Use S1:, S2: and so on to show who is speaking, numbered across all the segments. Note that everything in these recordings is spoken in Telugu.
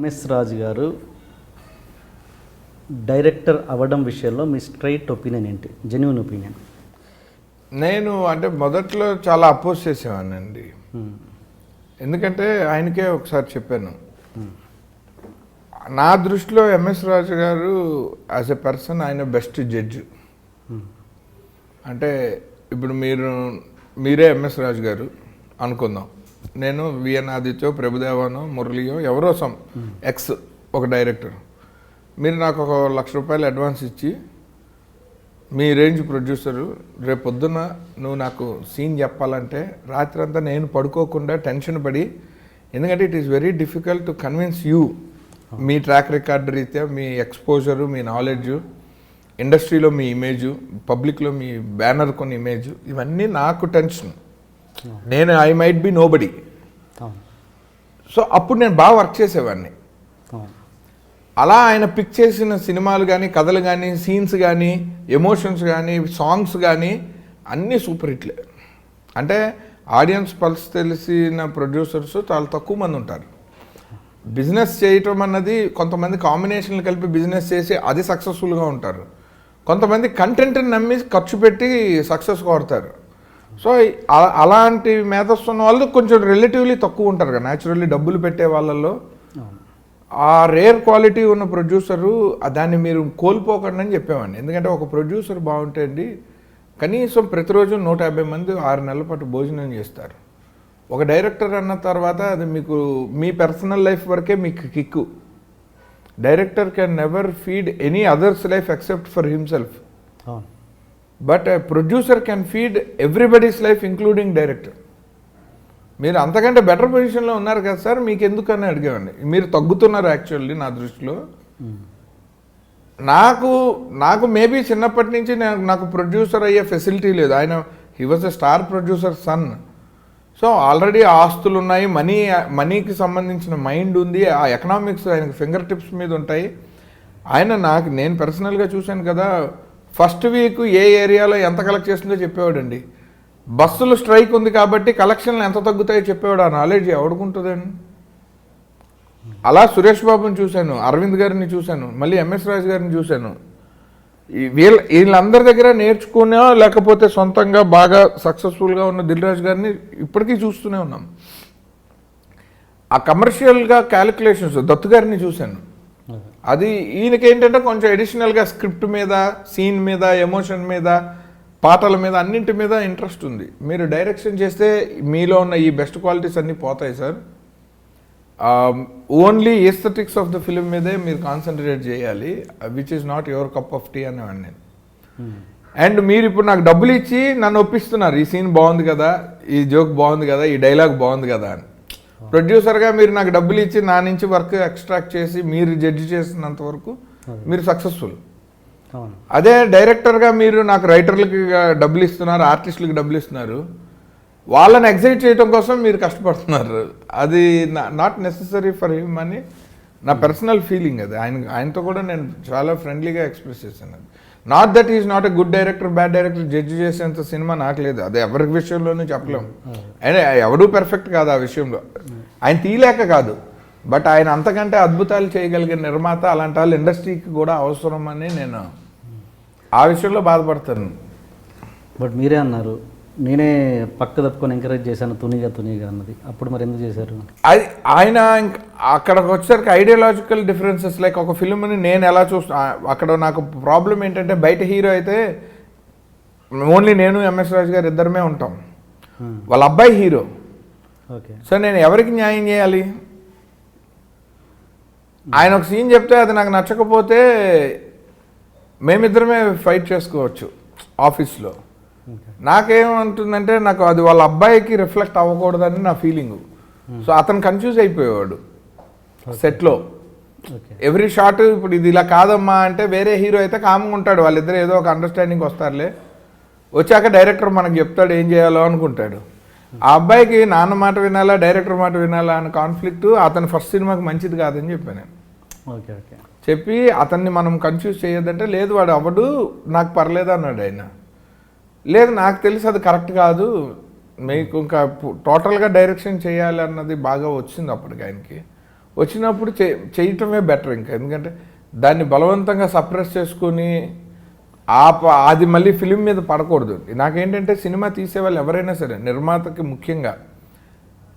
S1: ఎంఎస్ రాజు గారు డైరెక్టర్ అవ్వడం విషయంలో మీ స్ట్రైట్ ఒపీనియన్ ఏంటి, జెన్యున్ ఒపీనియన్?
S2: నేను అంటే మొదట్లో చాలా అపోజ్ చేసేవాడినండి. ఎందుకంటే ఆయనకే ఒకసారి చెప్పాను, నా దృష్టిలో ఎంఎస్ రాజు గారు యాజ్ ఎ పర్సన్ ఆయన బెస్ట్ జడ్జ్. అంటే ఇప్పుడు మీరే ఎంఎస్ రాజు గారు అనుకుందాం, నేను విఎన్ ఆదిత్యో, ప్రభుదేవానో, మురళియో ఎవరో ఎక్స్ ఒక డైరెక్టర్. మీరు నాకు ఒక ₹1,00,000 అడ్వాన్స్ ఇచ్చి మీ రేంజ్ ప్రొడ్యూసరు రేపు పొద్దున్న నువ్వు నాకు సీన్ చెప్పాలంటే రాత్రి అంతా నేను పడుకోకుండా టెన్షన్ పడి, ఎందుకంటే it is very difficult to convince you. Me track record రీత్యా మీ ఎక్స్పోజరు, మీ నాలెడ్జ్, ఇండస్ట్రీలో మీ ఇమేజు, పబ్లిక్లో మీ బ్యానర్ కొన్ని ఇమేజ్, ఇవన్నీ నాకు టెన్షన్. నేను I might be nobody. So అప్పుడు నేను బాగా వర్క్ చేసేవాడిని. అలా ఆయన పిక్ చేసిన సినిమాలు కానీ, కథలు కానీ, సీన్స్ కానీ, ఎమోషన్స్ కానీ, సాంగ్స్ కానీ అన్నీ సూపర్ హిట్లే. అంటే ఆడియన్స్ పల్స్ తెలిసిన ప్రొడ్యూసర్స్ చాలా తక్కువ మంది ఉంటారు. బిజినెస్ చేయటం అన్నది కొంతమంది కాంబినేషన్లు కలిపి బిజినెస్ చేసి అది సక్సెస్ఫుల్గా ఉంటారు, కొంతమంది కంటెంట్ని నమ్మి ఖర్చు పెట్టి సక్సెస్ కొడతారు. సో అలాంటి మేధస్సు ఉన్న వాళ్ళు కొంచెం రిలేటివ్లీ తక్కువ ఉంటారు కదా. న్యాచురల్లీ డబ్బులు పెట్టే వాళ్ళల్లో ఆ రేర్ క్వాలిటీ ఉన్న ప్రొడ్యూసరు దాన్ని మీరు కోల్పోకండి అని చెప్పేవాడిని. ఎందుకంటే ఒక ప్రొడ్యూసర్ బాగుంటే అండి కనీసం ప్రతిరోజు 150 మంది 6 నెలల పాటు భోజనం చేస్తారు. ఒక డైరెక్టర్ అన్న తర్వాత అది మీకు మీ పర్సనల్ లైఫ్ వరకే మీకు kick. Director can never feed any others life except for himself, but producer can feed everybody's life including director. మీరు అంతకంటే బెటర్ పొజిషన్లో ఉన్నారు కదా సార్, మీకు ఎందుకని అడిగేవాడిని. మీరు తగ్గుతున్నారు యాక్చువల్లీ నా దృష్టిలో. నాకు మేబీ చిన్నప్పటి నుంచి నాకు ప్రొడ్యూసర్ అయ్యే ఫెసిలిటీ లేదు. ఆయన he was a star producer son. So already ఆస్తులు ఉన్నాయి, మనీకి సంబంధించిన మైండ్ ఉంది, ఆ ఎకనామిక్స్ ఆయనకు ఫింగర్ టిప్స్ మీద ఉంటాయి. నేను పర్సనల్గా చూశాను కదా, ఫస్ట్ వీక్ ఏ ఏరియాలో ఎంత కలెక్ట్ చేస్తుందో చెప్పేవాడండి. బస్సులు స్ట్రైక్ ఉంది కాబట్టి కలెక్షన్లు ఎంత తగ్గుతాయో చెప్పేవాడు. ఆ నాలెడ్జ్ ఎవడుకుంటుందండి? అలా సురేష్ బాబుని చూశాను, అరవింద్ గారిని చూశాను, మళ్ళీ ఎంఎస్ రాజు గారిని చూశాను. వీళ్ళందరి దగ్గర నేర్చుకునే లేకపోతే సొంతంగా బాగా సక్సెస్ఫుల్గా ఉన్న దిల్ రాజు గారిని ఇప్పటికీ చూస్తూనే ఉన్నాం. ఆ కమర్షియల్గా క్యాలిక్యులేషన్స్ దత్తు గారిని చూశాను. అది ఈయనకేంటంటే కొంచెం ఎడిషనల్గా స్క్రిప్ట్ మీద, సీన్ మీద, ఎమోషన్ మీద, పాటల మీద, అన్నింటి మీద ఇంట్రెస్ట్ ఉంది. మీరు డైరెక్షన్ చేస్తే మీలో ఉన్న ఈ బెస్ట్ క్వాలిటీస్ అన్నీ పోతాయి sir. Only aesthetics of the film మీదే మీరు కాన్సన్ట్రేట్ చేయాలి, which is not your cup of tea అనేవాడిని నేను. అండ్ మీరు ఇప్పుడు నాకు డబ్బులు ఇచ్చి నన్ను ఒప్పిస్తున్నారు, ఈ సీన్ బాగుంది కదా, ఈ జోక్ బాగుంది కదా, ఈ డైలాగ్ బాగుంది కదా అని. ప్రొడ్యూసర్గా మీరు నాకు డబ్బులు ఇచ్చి నా నుంచి వర్క్ ఎక్స్ట్రాక్ట్ చేసి మీరు జడ్జి చేసినంత వరకు మీరు సక్సెస్ఫుల్. అదే డైరెక్టర్గా మీరు నాకు రైటర్లకి డబ్బులు ఇస్తున్నారు, ఆర్టిస్టులకి డబ్బులు ఇస్తున్నారు, వాళ్ళని ఎగ్జైట్ చేయడం కోసం మీరు కష్టపడుతున్నారు. అది నాట్ నెసెసరీ ఫర్ హిమ్ అని నా పర్సనల్ ఫీలింగ్. అది ఆయనతో కూడా నేను చాలా ఫ్రెండ్లీగా ఎక్స్ప్రెస్ చేశాను. Not that is not a good director, bad director judge చేసేంత సినిమా నాకు లేదు. అది ఎవరి విషయంలోనూ చెప్పలేము. ఆయన ఎవడూ పర్ఫెక్ట్ కాదు ఆ విషయంలో. ఆయన తీయలేక కాదు, బట్ ఆయన అంతకంటే అద్భుతాలు చేయగలిగే నిర్మాత. అలాంటి వాళ్ళు ఇండస్ట్రీకి కూడా అవసరం అని నేను ఆ విషయంలో బాధపడతాను.
S1: బట్ మీరే అన్నారు, నేనే పక్క తప్పుకొని ఎంకరేజ్ చేశాను తునిగా అన్నది. అప్పుడు మరి ఎందుకు చేశారు?
S2: అది ఆయన అక్కడికి వచ్చేసరికి ఐడియాలజికల్ డిఫరెన్సెస్. లైక్ ఒక ఫిల్మ్ని నేను ఎలా అక్కడ నాకు ప్రాబ్లం ఏంటంటే, బయట హీరో అయితే ఓన్లీ నేను ఎంఎస్ రాజు గారు ఇద్దరమే ఉంటాం, వాళ్ళ అబ్బాయి హీరో.
S1: ఓకే,
S2: సో నేను ఎవరికి న్యాయం చేయాలి? ఆయన ఒక సీన్ చెప్తే అది నాకు నచ్చకపోతే మేమిద్దరమే ఫైట్ చేసుకోవచ్చు ఆఫీస్లో. నాకేమంటుందంటే, నాకు అది వాళ్ళ అబ్బాయికి రిఫ్లెక్ట్ అవ్వకూడదని నా ఫీలింగు. సో అతను కన్ఫ్యూజ్ అయిపోయేవాడు సెట్లో. ఎవ్రీ షాట్ ఇప్పుడు ఇది ఇలా కాదమ్మా అంటే వేరే హీరో అయితే కామ్గా ఉంటాడు, వాళ్ళిద్దరు ఏదో ఒక అండర్స్టాండింగ్ వస్తారులే, వచ్చాక డైరెక్టర్ మనకు చెప్తాడు ఏం చేయాలో అనుకుంటాడు. ఆ అబ్బాయికి నాన్న మాట వినాలా, డైరెక్టర్ మాట వినాలా అన్న కాన్ఫ్లిక్ట్ అతని ఫస్ట్ సినిమాకి మంచిది కాదని చెప్పాను నేను.
S1: ఓకే ఓకే
S2: చెప్పి అతన్ని మనం కన్ఫ్యూజ్ చేయొద్దంటే, లేదు వాడు అవ్వడు, నాకు పర్లేదు అన్నాడు ఆయన. లేదు నాకు తెలిసి అది కరెక్ట్ కాదు, మీకు ఇంకా టోటల్గా డైరెక్షన్ చేయాలి అన్నది బాగా వచ్చింది అప్పటికి ఆయనకి. వచ్చినప్పుడు చేయటమే బెటర్ ఇంకా. ఎందుకంటే దాన్ని బలవంతంగా సప్రెస్ చేసుకుని అది మళ్ళీ ఫిలిం మీద పడకూడదు. నాకేంటంటే సినిమా తీసే వాళ్ళు ఎవరైనా సరే, నిర్మాతకి ముఖ్యంగా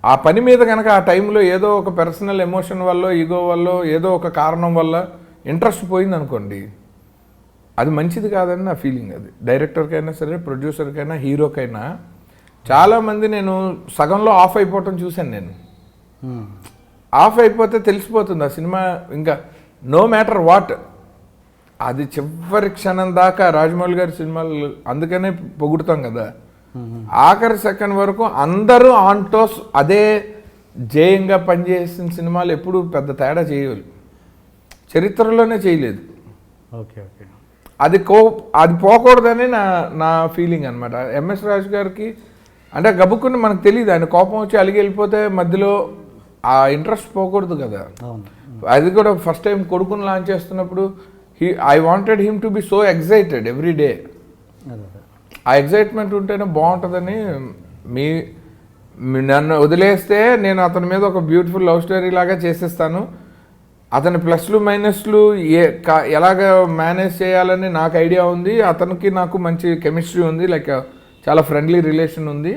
S2: ఆ పని మీద కనుక ఆ టైంలో ఏదో ఒక పర్సనల్ ఎమోషన్ వల్ల, ఈగో వల్ల, ఏదో ఒక కారణం వల్ల ఇంట్రెస్ట్ పోయింది అనుకోండి, అది మంచిది కాదని నా ఫీలింగ్. అది డైరెక్టర్కైనా సరే, ప్రొడ్యూసర్కైనా, హీరోకైనా. చాలామంది నేను సగంలో ఆఫ్ అయిపోవటం చూశాను. నేను ఆఫ్ అయిపోతే తెలిసిపోతుంది ఆ సినిమా ఇంకా నో మ్యాటర్ వాట్, అది చివరి క్షణం దాకా. రాజమౌళి గారి సినిమాలు అందుకనే పొగుడుతాం కదా, ఆఖరి సెకండ్ వరకు అందరూ ఆన్ టోస్ అదే జేయంగా పనిచేసిన సినిమాలు ఎప్పుడు పెద్ద తేడా చేయలేదు, చరిత్రలోనే చేయలేదు.
S1: ఓకే ఓకే,
S2: అది పోకూడదని నా ఫీలింగ్ అనమాట. ఎంఎస్ రాజు గారికి అంటే గబుక్కుని మనకు తెలియదు, ఆయన కోపం వచ్చి అలిగి వెళ్ళిపోతే మధ్యలో ఆ ఇంట్రెస్ట్ పోకూడదు కదా. అది కూడా ఫస్ట్ టైం కొడుకుని లాంచ్ చేస్తున్నప్పుడు I wanted him to be so excited every day. ఆ ఎగ్జైట్మెంట్ ఉంటేనే బాగుంటుందని. నన్ను వదిలేస్తే నేను అతని మీద ఒక బ్యూటిఫుల్ లవ్ స్టోరీ లాగా చేసేస్తాను, అతని ప్లస్లు మైనస్లు ఎలాగ మేనేజ్ చేయాలని నాకు ఐడియా ఉంది, అతనికి నాకు మంచి కెమిస్ట్రీ ఉంది, లైక్ చాలా ఫ్రెండ్లీ రిలేషన్ ఉంది.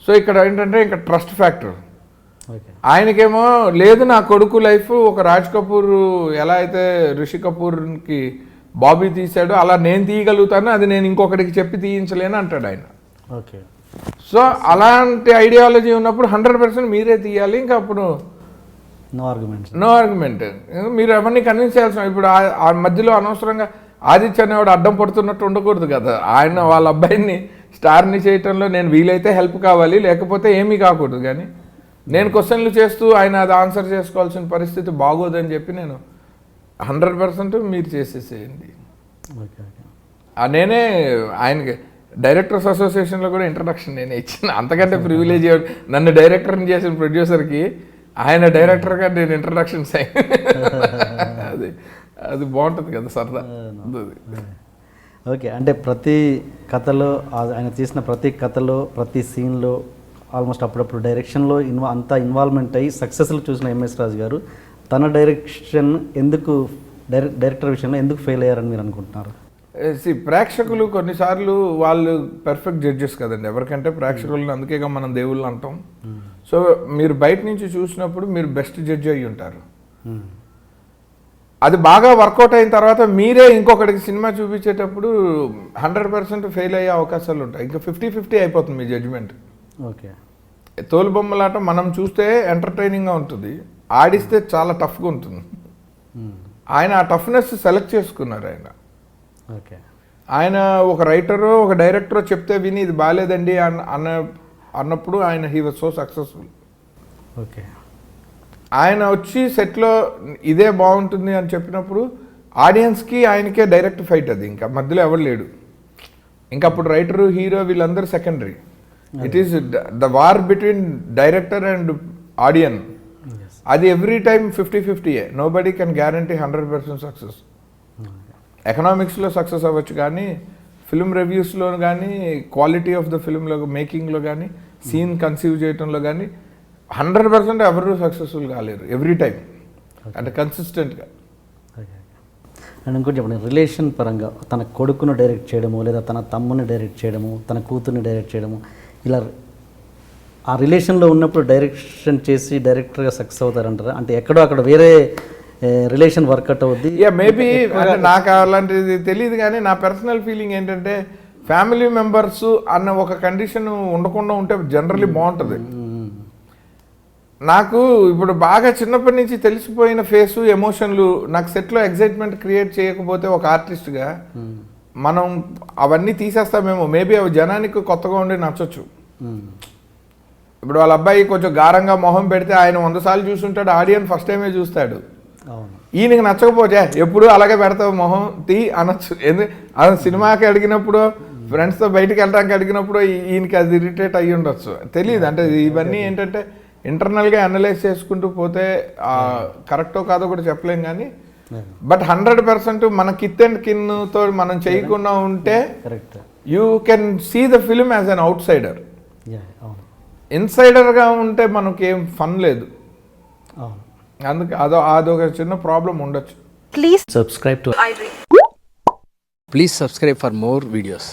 S2: సో ఇక్కడ ఏంటంటే ఇంకా ట్రస్ట్ ఫ్యాక్టర్. ఆయనకేమో లేదు, నా కొడుకు లైఫ్ ఒక రాజ్ కపూర్ ఎలా అయితే రిషి కపూర్కి బాబీ తీశాడో అలా నేను తీయగలుగుతాను, అది నేను ఇంకొకటికి చెప్పి తీయించలేను అంటాడు ఆయన.
S1: ఓకే,
S2: సో అలాంటి ఐడియాలజీ ఉన్నప్పుడు 100% మీరే తీయాలి. ఇంకా అప్పుడు నో ఆర్గ్యుమెంట్. మీరు ఎవరిని కన్విన్స్ చేయాల్సిన, ఇప్పుడు ఆ మధ్యలో అనవసరంగా ఆదిత్య అనేవాడు అడ్డం పడుతున్నట్టు ఉండకూడదు కదా. ఆయన వాళ్ళ అబ్బాయిని స్టార్ని చేయటంలో నేను వీలైతే హెల్ప్ కావాలి, లేకపోతే ఏమీ కాకూడదు. కానీ నేను క్వశ్చన్లు చేస్తూ ఆయన అది ఆన్సర్ చేసుకోవాల్సిన పరిస్థితి బాగోదని చెప్పి నేను 100% మీరు చేసేసేయండి. నేనే ఆయనకి డైరెక్టర్స్ అసోసియేషన్లో కూడా ఇంట్రడక్షన్ నేనే ఇచ్చిన. అంతకంటే ప్రివిలేజ్ నన్ను డైరెక్టర్ని చేసిన ప్రొడ్యూసర్కి ఆయన డైరెక్టర్గా నేను ఇంట్రడక్షన్స్ అది అది బాగుంటుంది కదా, సరదా.
S1: ఓకే, అంటే ప్రతి కథలో ఆయన తీసిన ప్రతి కథలో ప్రతి సీన్లో ఆల్మోస్ట్ అప్పుడప్పుడు డైరెక్షన్లో అంతా ఇన్వాల్వ్మెంట్ అయ్యి సక్సెస్లు చూసిన ఎంఎస్ రాజు గారు తన డైరెక్షన్ ఎందుకు డైరెక్టర్ విషయంలో ఎందుకు ఫెయిల్ అయ్యారని మీరు అనుకుంటున్నారు?
S2: ప్రేక్షకులు కొన్నిసార్లు వాళ్ళు పర్ఫెక్ట్ జడ్జెస్ కదండి ఎవరికంటే ప్రేక్షకులను, అందుకేగా మనం దేవుళ్ళు అంటాం. సో మీరు బయట నుంచి చూసినప్పుడు మీరు బెస్ట్ జడ్జి అయ్యి ఉంటారు. అది బాగా వర్కౌట్ అయిన తర్వాత మీరే ఇంకొకటికి సినిమా చూపించేటప్పుడు 100% ఫెయిల్ అయ్యే అవకాశాలు ఉంటాయి. ఇంకా 50-50 అయిపోతుంది మీ జడ్జిమెంట్.
S1: ఓకే,
S2: తోలుబొమ్మలాట మనం చూస్తే ఎంటర్టైనింగ్గా ఉంటుంది, ఆడిస్తే చాలా టఫ్గా ఉంటుంది. ఆయన ఆ టఫ్నెస్ సెలెక్ట్ చేసుకున్నారు ఆయన.
S1: ఓకే,
S2: ఆయన ఒక రైటరో ఒక డైరెక్టరో చెప్తే విని ఇది బాగాలేదండి అన్నప్పుడు ఆయన he was so successful.
S1: Okay,
S2: ఆయన వచ్చి సెట్లో ఇదే బాగుంటుంది అని చెప్పినప్పుడు ఆడియన్స్కి ఆయనకే డైరెక్ట్ ఫైట్. అది ఇంకా మధ్యలో ఎవరు లేడు. ఇంకా అప్పుడు రైటరు హీరో వీళ్ళందరూ secondary. It is the war between director and audience. అది every time 50-50. Nobody can guarantee 100% success. ఎకనామిక్స్లో సక్సెస్ అవ్వచ్చు, కానీ ఫిల్మ్ రివ్యూస్లో కానీ, క్వాలిటీ ఆఫ్ ద ఫిల్మ్లో మేకింగ్లో కానీ, సీన్ కన్సీవ్ చేయడంలో కానీ 100% ఎవరు సక్సెస్ఫుల్ కాలేరు ఎవ్రీ టైం, అంటే కన్సిస్టెంట్గా.
S1: అండ్ ఇంకోటి చెప్పండి, రిలేషన్ పరంగా తన కొడుకును డైరెక్ట్ చేయడము, లేదా తన తమ్ముని డైరెక్ట్ చేయడము, తన కూతుర్ని డైరెక్ట్ చేయడము, ఇలా ఆ రిలేషన్లో ఉన్నప్పుడు డైరెక్షన్ చేసి డైరెక్టర్గా సక్సెస్ అవుతారంటారా? అంటే ఎక్కడో అక్కడ వేరే రిలేషన్ వర్కౌట్ అవుద్ది.
S2: మేబీ అంటే నాకు అలాంటిది తెలియదు, కానీ నా పర్సనల్ ఫీలింగ్ ఏంటంటే ఫ్యామిలీ మెంబర్స్ అన్న ఒక కండిషన్ ఉండకుండా ఉంటే జనరలీ బాగుంటుంది. నాకు ఇప్పుడు బాగా చిన్నప్పటి నుంచి తెలిసిపోయిన ఫేసు, ఎమోషన్లు నాకు సెట్లో ఎగ్జైట్మెంట్ క్రియేట్ చేయకపోతే ఒక ఆర్టిస్ట్గా మనం అవన్నీ తీసేస్తామేమో. మేబీ అవి జనానికి కొత్తగా ఉండి నచ్చచ్చు. ఇప్పుడు వాళ్ళ అబ్బాయి కొంచెం గారంగా మొహం పెడితే ఆయన 100 సార్లు చూస్తుంటాడు, ఆడియన్స్ ఫస్ట్ టైమే చూస్తాడు. ఈయనకి నచ్చకపోతే ఎప్పుడు అలాగే పెడతావు మొహం తీ అనొచ్చు. అది సినిమాకి అడిగినప్పుడు, ఫ్రెండ్స్తో బయటికి వెళ్ళడానికి అడిగినప్పుడు ఈయనకి అది ఇరిటేట్ అయ్యి ఉండొచ్చు, తెలియదు. అంటే ఇవన్నీ ఏంటంటే ఇంటర్నల్గా అనలైజ్ చేసుకుంటూ పోతే కరెక్టో కాదో కూడా చెప్పలేం. కానీ బట్ 100% మన కిత్ అండ్ కిన్తో మనం చేయకుండా ఉంటే you can see the film as an outsider. ఇన్సైడర్గా ఉంటే మనకేం ఫన్ లేదు. అందుకే అదొక చిన్న ప్రాబ్లం ఉండొచ్చు.
S3: Please
S1: subscribe to
S4: Please subscribe for more videos.